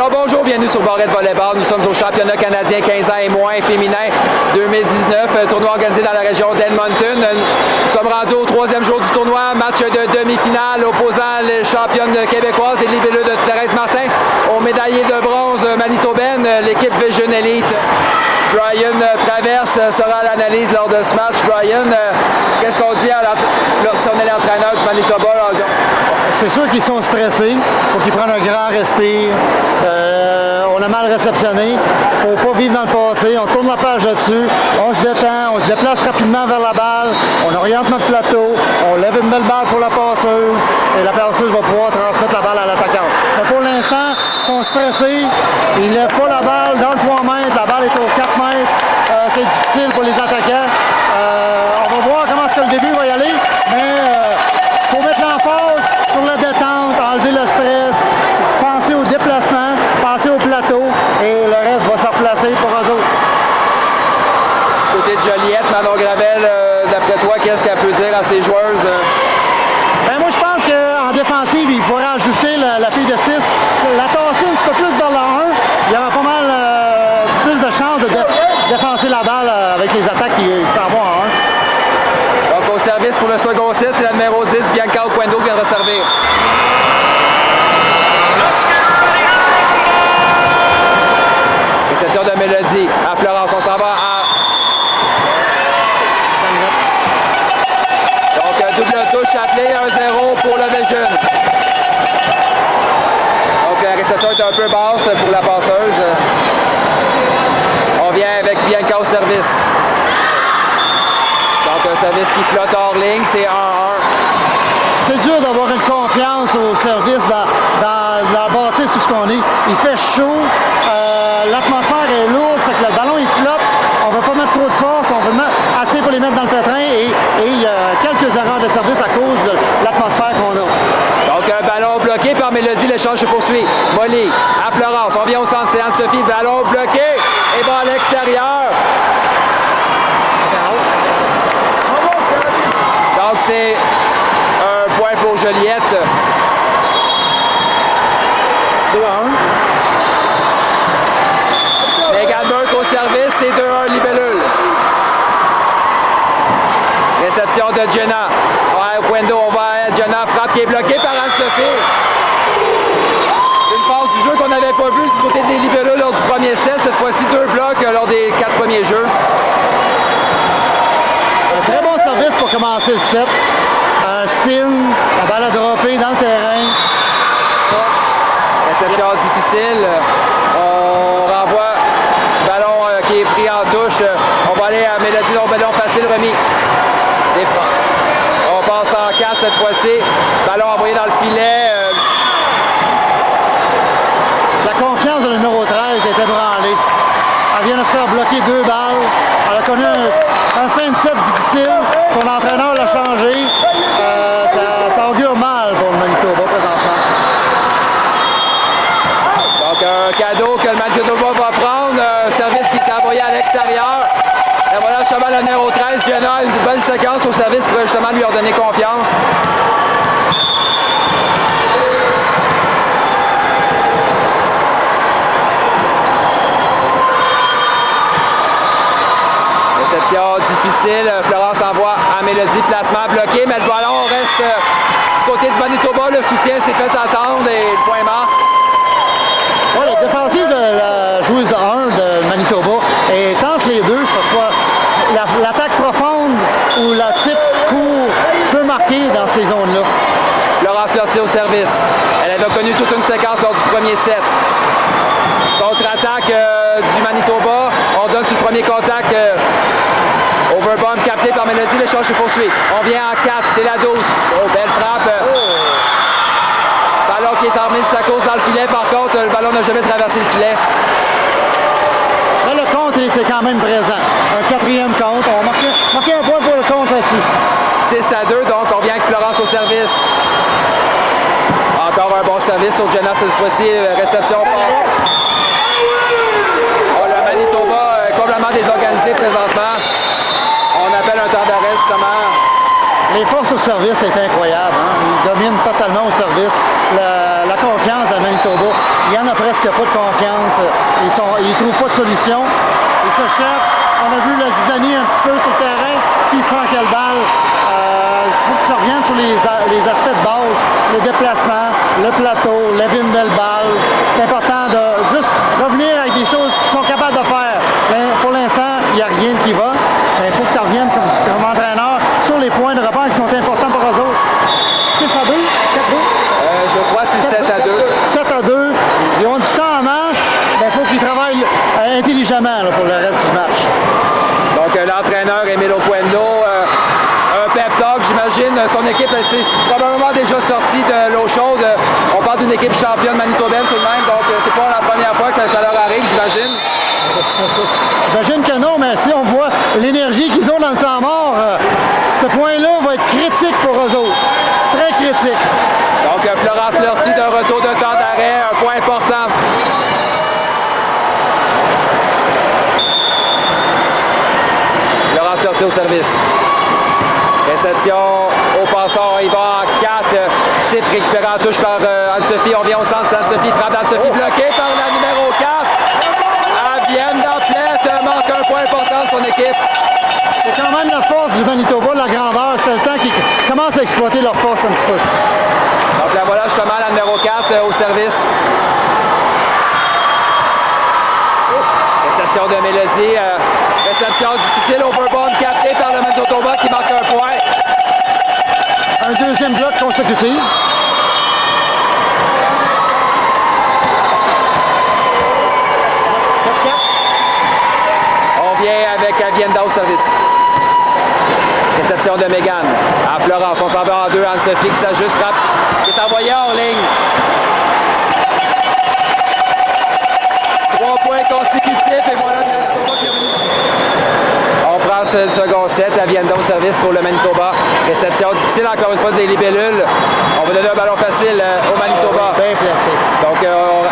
Alors bonjour, bienvenue sur Barrette Volleyball. Nous sommes au championnat canadien 15 ans et moins féminin 2019, tournoi organisé dans la région d'Edmonton. Nous sommes rendus au troisième jour du tournoi, match de demi-finale opposant les championnes québécoises et libelleux de Thérèse Martin aux médaillés de bronze manitobaine, l'équipe Vision Elite. Brian Traverse sera à l'analyse lors de ce match. Brian, qu'est-ce qu'on dit si on est l'entraîneur du Manitoba? C'est sûr qu'ils sont stressés. Il faut qu'ils prennent un grand respire. On a mal réceptionné. Il ne faut pas vivre dans le passé. On tourne la page là-dessus. On se détend. On se déplace rapidement vers la balle. On oriente notre plateau. On lève une belle balle pour la passeuse. Et la passeuse va pouvoir transmettre la balle à l'attaquant. Mais pour l'instant, ils sont stressés. Ils ne lèvent pas la balle dans le 3 mètres. La balle est aux 4 mètres. C'est difficile pour les attaquants. On va voir comment est-ce que le début va y aller. Mais il faut mettre l'emphase sur la détente, enlever le stress, penser au déplacement, penser au plateau et le reste va se replacer pour eux autres. Du côté de Joliette, Manon Gravel, d'après toi, qu'est-ce qu'elle peut dire à ses joueuses? Ben moi, je pense qu'en défensive, il faudrait ajuster la fille de 6. La tasser un petit peu plus vers la 1. Il y aura pas mal plus de chances de défenser la balle avec les attaques qui s'en vont en 1. Donc au service pour le second set, c'est la numéro 10, Bianca Oquendo, qui vient de resservir. Réception de Mélodie à Florence. On s'en va à... Donc double touche appelée, 1-0 pour le Vision. Donc la réception est un peu basse pour la passeuse. On vient avec Bianca au service. Donc un service qui flotte hors ligne, c'est 1-1. C'est dur d'avoir une confiance au service dans la bâtisse où ce qu'on est. Il fait chaud, l'atmosphère est lourde, fait que le ballon il flotte. On ne veut pas mettre trop de force, on veut mettre assez pour les mettre dans le pétrin et il y a quelques erreurs de service à cause de l'atmosphère qu'on a. Donc un ballon bloqué par Mélodie, l'échange se poursuit. Molly à Florence, on vient au centre, c'est Anne-Sophie, ballon bloqué et va à l'extérieur. Donc c'est un point pour Joliette. 2-1. Megan Burke au service, c'est 2-1 libellule. Réception de Jenna. Ouais, Wendo, on va à Jenna, frappe qui est bloquée par Anne-Sophie. Une phase du jeu qu'on n'avait pas vue du côté des libellules lors du premier set. Cette fois-ci, 2 blocs lors des 4 premiers jeux. Un très bon service pour commencer le set. Un spin, la balle a droppé dans le terrain. Réception difficile. On renvoie. Ballon qui est pris en touche. On va aller à Mélodie, donc ballon facile remis. On passe en 4 cette fois-ci. Ballon envoyé dans le filet. La confiance de la numéro 13 est ébranlée. Elle vient de se faire bloquer 2 balles. Elle a connu un fin de set difficile. Son entraîneur l'a changé. Ça augure mal pour le Manitoba présentement. Donc un cadeau que le Manitoba va prendre. Un service qui est envoyé à l'extérieur. Et voilà justement le numéro 13, Jenna, une bonne séquence au service pour justement lui redonner confiance. Réception difficile, Florence envoie à Mélodie, placement bloqué, mais le ballon reste du côté du Manitoba, le soutien s'est fait entendre et le point marque. Ouais, la défensive de la joueuse de 1 de Manitoba est entre les deux, que ce soit l'attaque profonde ou la type court peut marquer dans ces zones-là. Florence Lortie au service. Elle avait connu toute une séquence lors du premier set. Contre-attaque du Manitoba. On donne sur le premier contact. Overbomb capté par Mélodie, l'échange se poursuit. On vient en 4, c'est la 12. Oh, belle frappe. Ballon qui est emmené de sa course dans le filet. Par contre, le ballon n'a jamais traversé le filet. Là, le compte était quand même présent. Un 4e compte. On marquait un point pour le compte là-dessus. 6-2, donc on vient avec Florence au service. Encore un bon service sur Jenna cette fois-ci. Réception. Oh, le Manitoba est complètement désorganisé présentement. On appelle un temps d'arrêt justement. Les forces au service, c'est incroyable. Hein? Ils dominent totalement au service. La confiance de Manitoba il n'y en a presque pas de confiance. Ils ne trouvent pas de solution. Ils se cherchent. On a vu le Zizani un petit peu sur le terrain. Qui prend quelle balle? Il faut que tu reviennes sur les aspects de base, le déplacement, le plateau, lever une belle balle. C'est important de juste revenir avec des choses qu'ils sont capables de faire. Pour l'instant, il n'y a rien qui va. Il faut que tu reviennes comme entraîneur sur les points de repère qui sont importants pour eux autres. 6-2? 7-2? Je crois que c'est 7-2. 7-2. Ils ont du temps en masse. Il faut qu'ils travaillent intelligemment là, pour le reste du match. Donc l'entraîneur Émile Oquendo, un pep talk, j'imagine. Son équipe s'est probablement déjà sortie de l'eau chaude. On parle d'une équipe championne manitobaine tout de même, donc c'est pas la première fois que ça leur arrive, j'imagine. J'imagine que non, mais si on voit l'énergie qu'ils ont dans le temps mort, ce point-là va être critique pour eux autres. Très critique. Donc Florence Lortie d'un retour de temps d'arrêt, un point important. Florence Lortie au service. Réception au passant, il va en 4. Type récupéré en touche par Anne-Sophie. On vient au centre, Anne-Sophie frappe d'Anne-Sophie, bloqué par la numéro 4. Vienne d'Amplette manque un point important de son équipe. C'est quand même la force du Manitoba, la grandeur. C'est le temps qu'ils commencent à exploiter leur force un petit peu. Donc la voilà justement la numéro 4 au service. Réception de Mélodie. Réception difficile, overbound capté par le Manitoba qui marque un point. Un deuxième bloc consécutif. On vient avec Avienda au service. Réception de Megan. À Florence, on s'en va en 2. Anne-Sophie qui s'ajuste, frappe. Qui est envoyé hors ligne. 3 points consécutifs et voilà le Manitoba qui est revenu. On prend ce second set. Avienda au service pour le Manitoba. Réception difficile encore une fois des libellules. On va donner un ballon facile au Manitoba. Bien placé. Donc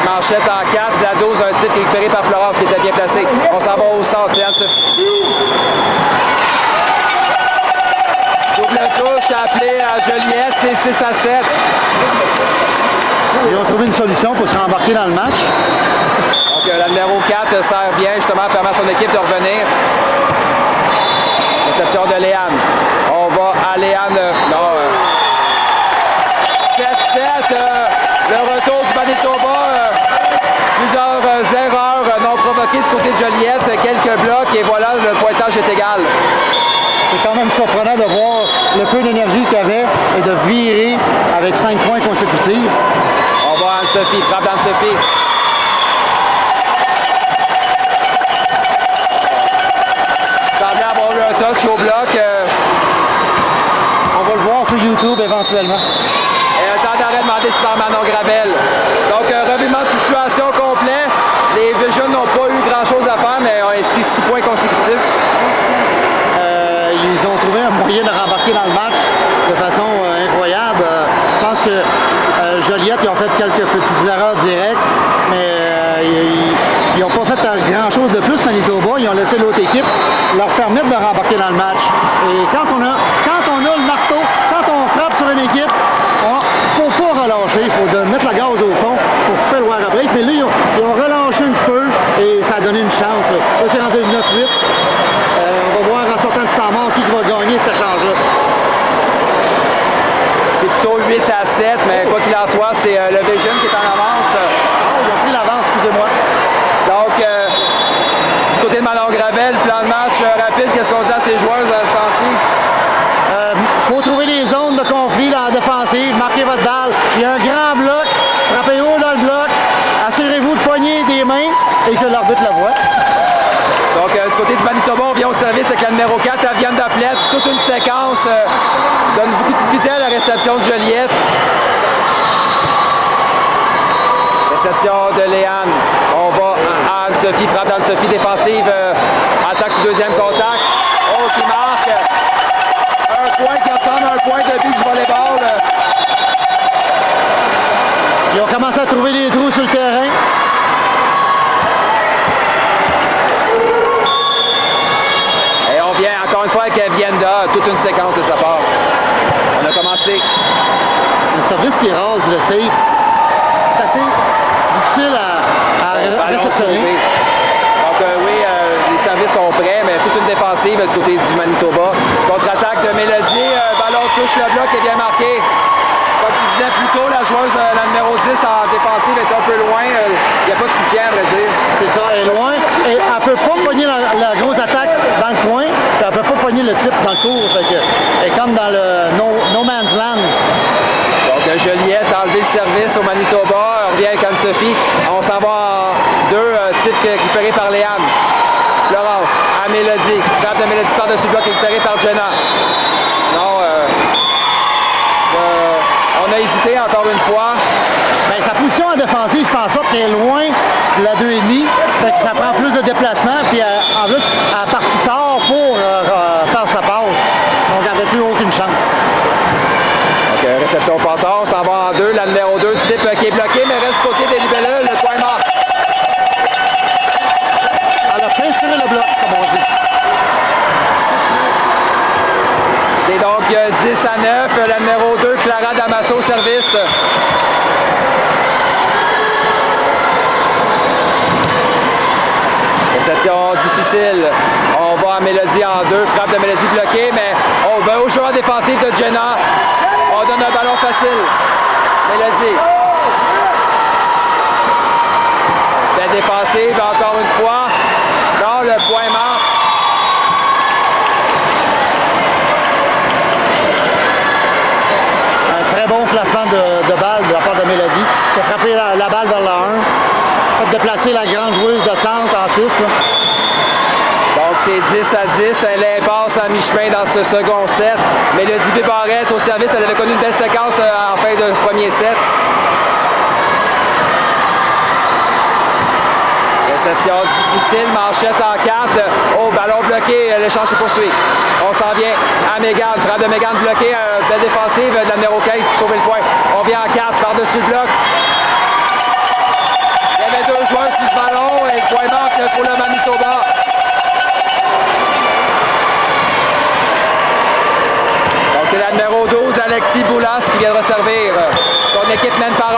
manchette en 4. La 12, un titre récupéré par Florence qui était bien placé. On s'en va au centre. C'est Anne-Sophie. Double touche appelée à Joliette, c'est 6-7. Ils ont trouvé une solution pour se rembarquer dans le match. Donc la numéro 4 sert bien, justement, permet à son équipe de revenir. Réception de Léane. On va à Léane. Non. 7-7. Le retour du Manitoba. Plusieurs erreurs non provoquées du côté de Joliette. Quelques blocs et voilà, le pointage est égal. C'est quand même surprenant de voir le peu d'énergie qu'il y avait et de virer avec 5 points consécutifs. On va Anne-Sophie, frappe d'Anne-Sophie. Semblait avoir eu un touch au bloc. On va le voir sur YouTube éventuellement. Et un temps d'arrêt demandé par Manon Gravel. Donc, revirement de situation complet. Les Visions n'ont pas eu grand-chose à faire, mais ont inscrit 6 points consécutifs. Ils ont trouvé un moyen de rembarquer dans le match de façon incroyable. Je pense que Joliette, ils ont fait quelques petites erreurs directes, mais ils n'ont pas fait grand-chose de plus, Manitoba. Ils ont laissé l'autre équipe leur permettre de rembarquer dans le match. Et quand on a le marteau, quand on frappe sur une équipe, il ne faut pas relâcher. Il faut mettre la gaz au fond pour couper le wire à break. Mais là, ils ont relâché un petit peu et ça a donné une chance. Là, c'est rendu 9-8. On va voir en sortant du temps mort qui va gagner cet échange-là. C'est plutôt 8-7, mais quoi qu'il en soit, c'est le Vision qui est en avance. Ils ont pris l'avance, excusez-moi. Donc, du côté de Manon Gravel, plan de match rapide, qu'est-ce qu'on dit à ces joueuses à ce temps-ci? Il faut trouver les zones de conflit dans la défensive, marquez votre balle. Il y a un grand bloc, frappez haut dans le bloc, assurez-vous de poigner des mains et que l'arbitre la voit. Donc, du côté du Manitoba, on vient au service avec la numéro 4, Avienne d'Amplette. Toute une séquence donne beaucoup de difficulté à la réception de Joliette. Réception de Léane. On va à Anne-Sophie, frappe d'Anne-Sophie défensive. Attaque sur deuxième contact. Oh, qui marque. Un point qui ressemble à un point de but du volleyball. Ils ont commencé à trouver des trous sur le terrain. Et on vient encore une fois avec Avienda, toute une séquence de sa part. On a commencé. Un service qui rase le tape. C'est assez difficile réceptionné. Donc oui, les services sont prêts, mais toute une défensive du côté du Manitoba. Contre-attaque de Mélodie, ballon touche le bloc et bien marqué. Comme tu disais plus tôt, la joueuse, la numéro 10 en défensive est un peu loin. Il n'y a pas de soutien, à vrai dire. C'est ça, elle est loin. Et elle ne peut pas pogner la grosse attaque dans le coin, puis elle ne peut pas pogner le type dans le tour. Fait que, elle est comme dans le no man's land. Donc Joliette a enlevé le service au Manitoba. On revient avec Anne-Sophie. On s'en va en deux types récupérés par Léane. Florence à Mélodie. Frappe de Mélodie par-dessus le bloc récupéré par Jenna. Non, on a hésité encore une fois. Bien, sa position en défensive fait en sorte qu'elle est loin de la 2,5. Fait que ça prend plus de déplacement. Puis en plus, elle est partie tard pour faire sa passe. Donc, elle n'avait plus aucune chance. Donc, réception passant. On s'en va en deux. La numéro 2 type qui est bloquée, mais reste du côté des libellés. Le point mort. Elle a peinturé le bloc, comme on dit. C'est donc 10 à 9. La numéro 2, Clara Damasso, au service. Réception difficile. On va à Mélodie en deux. Frappe de Mélodie bloquée, mais au joueur défensif de Jenna. On donne un ballon facile. Mélodie. La défensive, encore une fois. Non, le point mort. Très bon placement de balle de la part de Mélodie, qui a frappé la balle vers la 1. Fait déplacer la grande joueuse de centre en 6. Donc c'est 10 à 10. Elle passe à mi-chemin dans ce second set. Mélodie Bébarrette au service. Elle avait connu une belle séquence en fin de premier set. Réception difficile, manchette en 4. Oh, ballon bloqué, l'échange est poursuivi. On s'en vient à Mégane, frappe de Mégane bloquée, belle défensive de la numéro 15 pour sauver le point. On vient en 4 par-dessus le bloc. Il y avait 2 joueurs sur ce ballon et le point manque pour le Manitoba. Donc c'est la numéro 12, Alexis Boulas, qui vient de resservir. Son équipe mène par 1.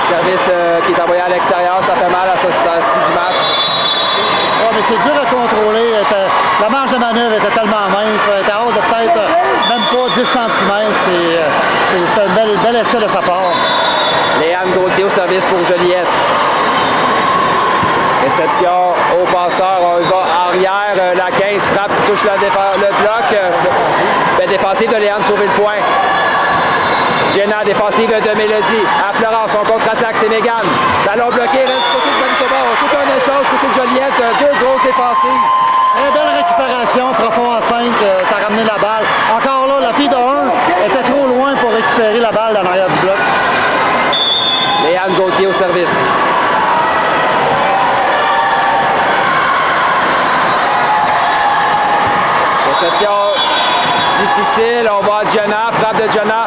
Service qui est envoyé à l'extérieur, ça fait mal à ce style du match. Ouais, mais c'est dur à contrôler. La marge de manœuvre était tellement mince. Elle était hors de peut-être même pas 10 cm. C'est un bel essai de sa part. Léane Gauthier au service pour Joliette. Réception au passeur, on va arrière, la 15 frappe qui touche le bloc. Défensive de Léane, sauver le point. Jenna, défensive de Mélodie. À Florence, on contre-attaque, c'est Mégane. Ballon bloqué, reste du côté de Manitoba. Tout un échange du côté de Joliette. 2 grosses défensives. Très belle récupération, profond en 5, ça a ramené la balle. Encore là, la fille de 1 était trop loin pour récupérer la balle dans l'arrière du bloc. Léane Gauthier au service. Réception difficile, on va à Jenna, frappe de Jenna,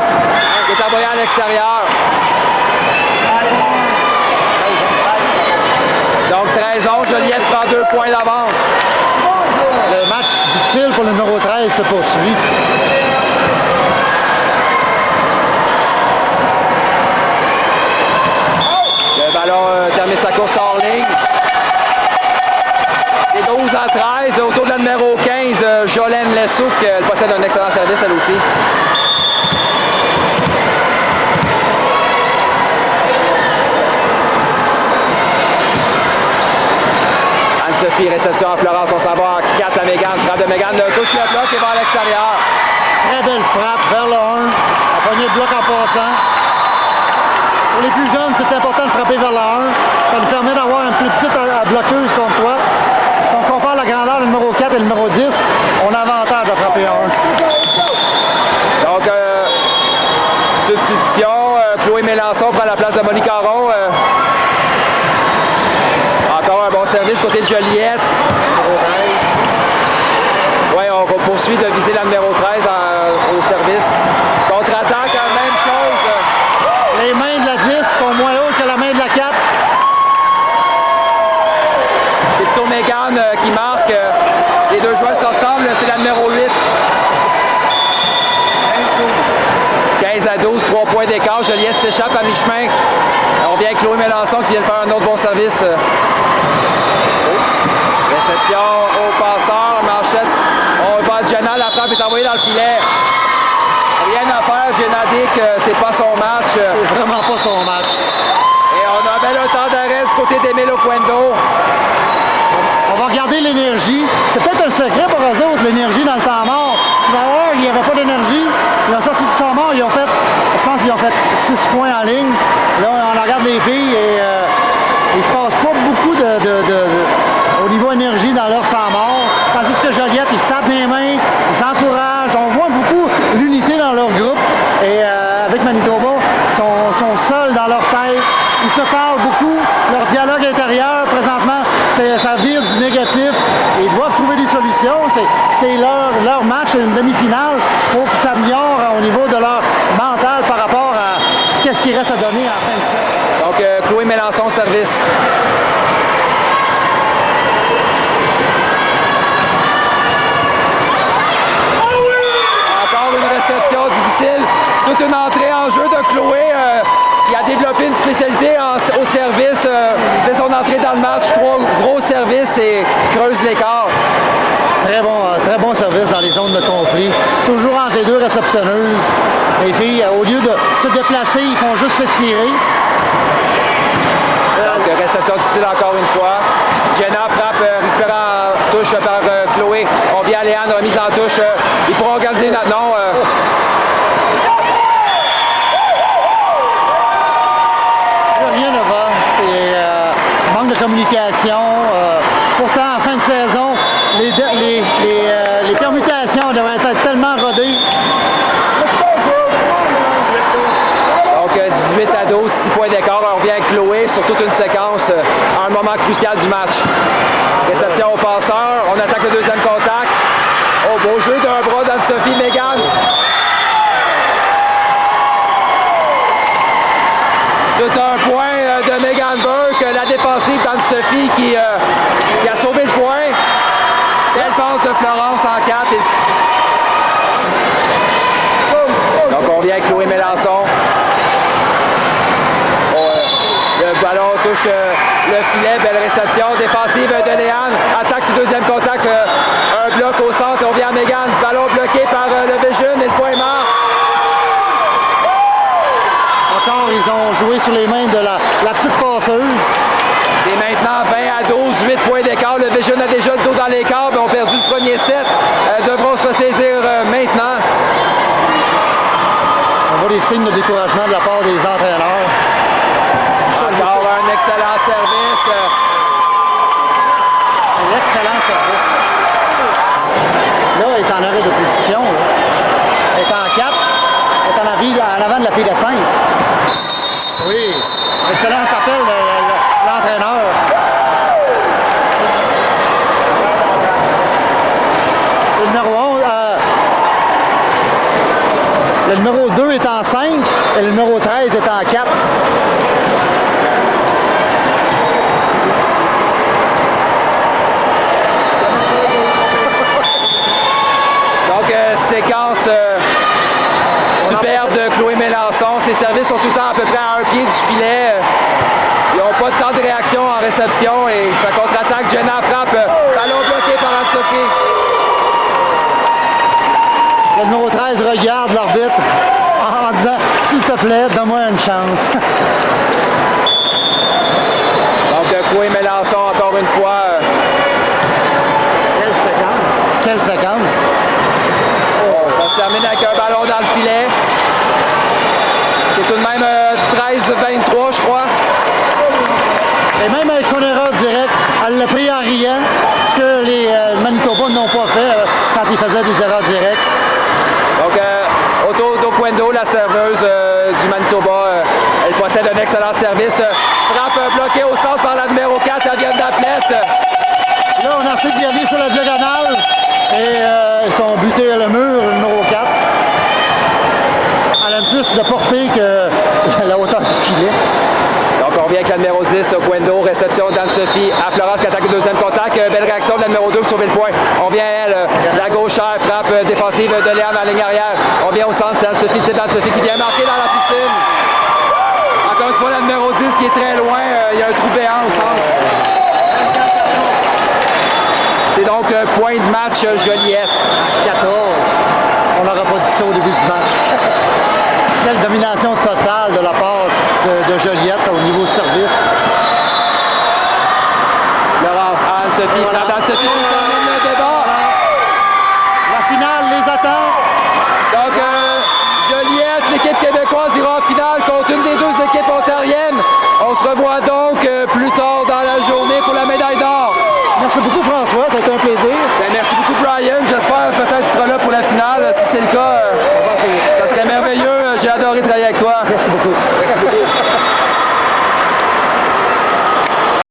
qui est envoyée à l'extérieur. Donc 13-11, Joliette prend 2 points d'avance. Le match difficile pour le numéro 13 se poursuit. Le ballon termine sa course hors ligne. Et 12 à 13, autour de la numéro 15, Jolène Lessouk, elle possède un excellent service elle aussi. Anne-Sophie, réception à Florence, on s'en va en 4 à Mégane, frappe de Mégane, touche le bloc et va à l'extérieur. Très belle frappe vers le 1, a pogné le bloc en passant. Pour les plus jeunes, c'est important de frapper vers le 1. Ça nous permet d'avoir une plus petite bloqueuse contre toi. Si on compare la grandeur du numéro 4 et le numéro 10, on a avantage à frapper à 1. Donc, substitution, Chloé Mélençon prend la place de Monique Caron. Encore un bon service côté de Joliette. Oui, on va poursuivre de viser la numéro 13 au service. Contre-attaque, même chose. Les mains de la 10 sont moins hautes que la main de la 4. C'est plutôt Mégane qui marque. Les 2 joueurs se ressemblent, c'est la numéro 8. 15-12. 13-12, 3 points d'écart. Joliette s'échappe à mi-chemin. On revient avec Chloé Mélençon qui vient de faire un autre bon service. Réception au passeur, Marchette. On va Jenna, la frappe est envoyée dans le filet. Rien à faire, Jenna Dick, c'est pas son match. C'est vraiment pas son match. Et on a un temps d'arrêt du côté d'Emile Oquendo. On va regarder l'énergie. C'est peut-être un secret pour eux autres, l'énergie dans le temps mort. Tu vas voir, il n'y avait pas d'énergie. Ils ont sorti du temps mort, ils ont fait, je pense qu'ils ont fait 6 points en ligne. Là, on regarde les filles et il se passe pas beaucoup au niveau énergie dans leur temps mort. Tandis que Joliette, ils se tapent les mains, ils s'encouragent. On voit beaucoup l'unité dans leur groupe. Et avec Manitoba, ils sont seuls dans leur tête. Ils se parlent beaucoup. Leur dialogue intérieur, présentement, ça vire du négatif. Ils doivent trouver des solutions. C'est leur match, une demi-finale. Il faut qu'ils s'améliorent au niveau de leur mental par rapport à ce qu'il reste à donner en fin de set. Donc, Chloé Mélençon, service. Encore une réception difficile. Toute une entrée en jeu de Chloé. Il a développé une spécialité au service. Fait son entrée dans le match. 3 gros services et creuse l'écart. Très bon service dans les zones de conflit. Toujours entre les deux réceptionneuses. Les filles, au lieu de se déplacer, ils font juste se tirer. Donc, réception difficile encore une fois. Jenna frappe, récupérée en touche par Chloé. On vient à Léane, remise en touche. Ils pourront organiser non. Rien ne va. C'est manque de communication. Pourtant, en fin de saison, les permutations devraient être tellement rodées. Donc 18-12, 6 points d'écart. On revient avec Chloé sur toute une séquence à un moment crucial du match. Réception au passeur. On attaque le deuxième contact. Oh, beau jeu d'un bras d'Anne-Sophie Mégane. Tout un point de Megan Burke, la défensive d'Anne-Sophie qui a sauvé le point. Belle passe de Florence en 4. Donc on vient avec Chloé Mélençon. Le ballon touche le filet, belle réception. Défensive de Léane. Attaque sur deuxième contact. Un bloc au centre. On vient à Mégane. Ballon bloqué par le Vision et le point mort. Encore, ils ont joué sur les mains de la petite passeuse. C'est maintenant 20-12, 8 points d'écart. Le Vision a déjà le dos dans l'écart, mais ont perdu le premier set. Devront se ressaisir maintenant. On voit des signes de découragement de la part des entraîneurs. Encore un excellent service. Un excellent service. Là, elle est en arrêt de position. Là. Elle est en 4. Elle est en avant de la fille de 5. Oui. Excellent appel de l'entraîneur. Le numéro 11. Le numéro 2 est en 5 et le numéro 13 est en 4. Donc, séquence superbe de Chloé Mélençon. Ses services sont tout le temps à peu près à un pied du filet. Ils n'ont pas de temps de réaction en réception et ça contre-attaque. Jenna frappe. Ballon bloqué par Anne-Sophie. Le numéro 13 regarde l'arbitre en disant « S'il te plaît, donne-moi une chance. » Donc, Chloé Mélençon, encore une fois. Quelle séquence! Quelle séquence! Ça se termine avec un ballon dans le filet. C'est tout de même 13-23, je crois. Et même avec son erreur directe, elle l'a pris en riant, ce que les Manitoba n'ont pas fait quand ils faisaient des erreurs directes. Donc, Otto Doquendo, la serveuse du Manitoba, elle possède un excellent service. Frappe bloquée au centre par la numéro 4, la Vienne d'Aplette. Là, on a essayé de garder sur la diagonale et ils sont butés à le mur, le numéro 4. Elle a plus de portée que la hauteur du filet. Donc, on revient avec la numéro 10, Oquendo, réception d'Anne-Sophie à Florence qui attaque le deuxième contact. Belle réaction de la numéro 2, sauver le point. On vient, elle, la gauchère, frappe défensive de Léa dans la ligne arrière. On vient au centre, c'est Anne-Sophie qui vient marquer dans la piscine. Encore une fois, la numéro 10 qui est très loin. Il y a un trou béant au centre. C'est donc point de match Joliette. 14. On n'aura pas dit ça au début du match. Quelle domination totale de la part de Joliette au niveau service. Laurence, Anne-Sophie, voilà. Anne-Sophie qui termine le débat. La finale les attend. Donc, Joliette, l'équipe québécoise ira en finale contre une des deux équipes ontariennes. On se revoit donc plus tard dans la journée pour la médaille d'or. Merci beaucoup, François.